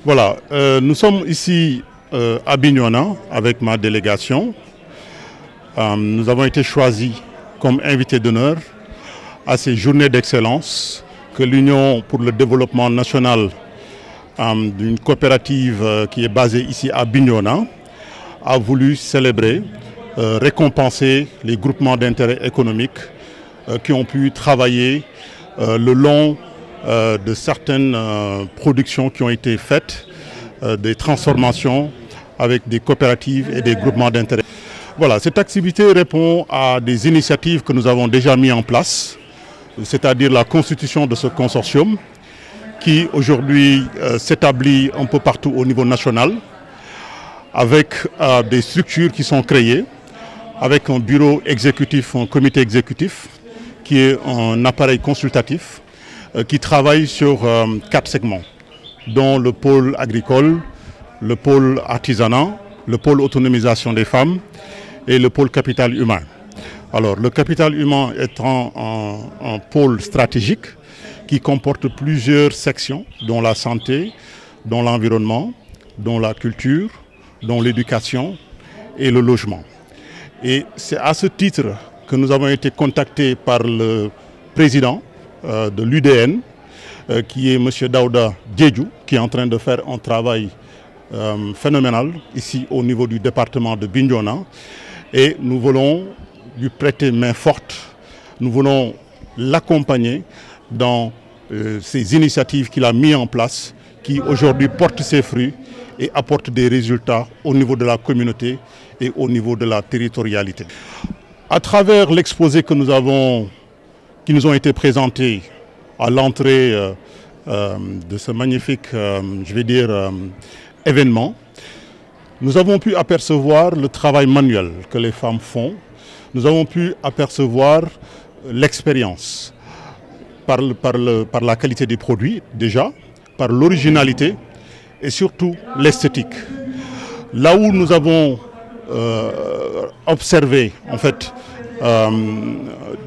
Voilà, nous sommes ici à Bignona avec ma délégation. Nous avons été choisis comme invités d'honneur à ces journées d'excellence que l'Union pour le développement national d'une coopérative qui est basée ici à Bignona a voulu célébrer, récompenser les groupements d'intérêt économique qui ont pu travailler le long de certaines productions qui ont été faites, des transformations avec des coopératives et des groupements d'intérêt. Voilà, cette activité répond à des initiatives que nous avons déjà mises en place, c'est-à-dire la constitution de ce consortium qui aujourd'hui s'établit un peu partout au niveau national, avec des structures qui sont créées, avec un bureau exécutif, un comité exécutif, qui est un appareil consultatif, qui travaille sur 4 segments, dont le pôle agricole, le pôle artisanat, le pôle autonomisation des femmes et le pôle capital humain. Alors, le capital humain étant un pôle stratégique qui comporte plusieurs sections, dont la santé, dont l'environnement, dont la culture, dont l'éducation et le logement. Et c'est à ce titre que nous avons été contactés par le président de l'UDN, qui est M. Daouda Diédhiou, qui est en train de faire un travail phénoménal ici au niveau du département de Bignona. Et nous voulons lui prêter main forte, nous voulons l'accompagner dans ces initiatives qu'il a mises en place, qui aujourd'hui portent ses fruits et apportent des résultats au niveau de la communauté et au niveau de la territorialité. À travers l'exposé que qui nous ont été présentés à l'entrée de ce magnifique, événement, nous avons pu apercevoir le travail manuel que les femmes font. Nous avons pu apercevoir l'expérience par la qualité des produits déjà, par l'originalité et surtout l'esthétique. Là où nous avons observé en fait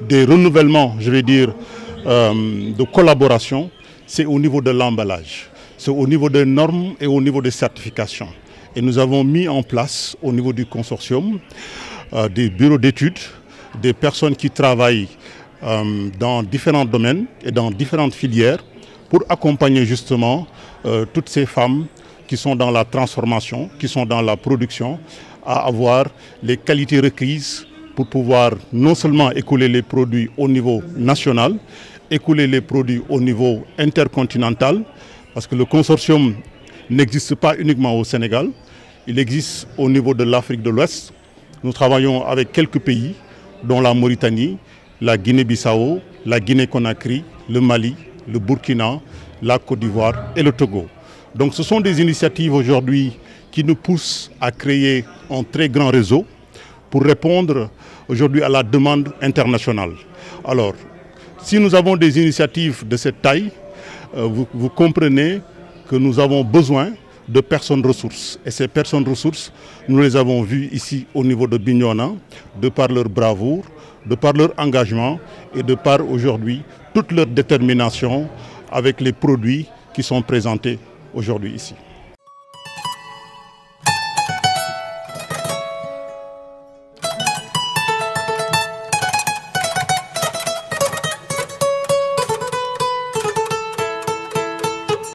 des renouvellements, de collaboration, c'est au niveau de l'emballage, c'est au niveau des normes et au niveau des certifications. Et nous avons mis en place au niveau du consortium des bureaux d'études, des personnes qui travaillent dans différents domaines et dans différentes filières pour accompagner justement toutes ces femmes qui sont dans la transformation, qui sont dans la production, à avoir les qualités requises pour pouvoir non seulement écouler les produits au niveau national, écouler les produits au niveau intercontinental, parce que le consortium n'existe pas uniquement au Sénégal, il existe au niveau de l'Afrique de l'Ouest. Nous travaillons avec quelques pays, dont la Mauritanie, la Guinée-Bissau, la Guinée-Conakry, le Mali, le Burkina, la Côte d'Ivoire et le Togo. Donc ce sont des initiatives aujourd'hui qui nous poussent à créer un très grand réseau pour répondre aujourd'hui à la demande internationale. Alors, si nous avons des initiatives de cette taille, vous comprenez que nous avons besoin de personnes ressources. Et ces personnes ressources, nous les avons vues ici au niveau de Bignona, de par leur bravoure, de par leur engagement et de par aujourd'hui toute leur détermination avec les produits qui sont présentés aujourd'hui ici.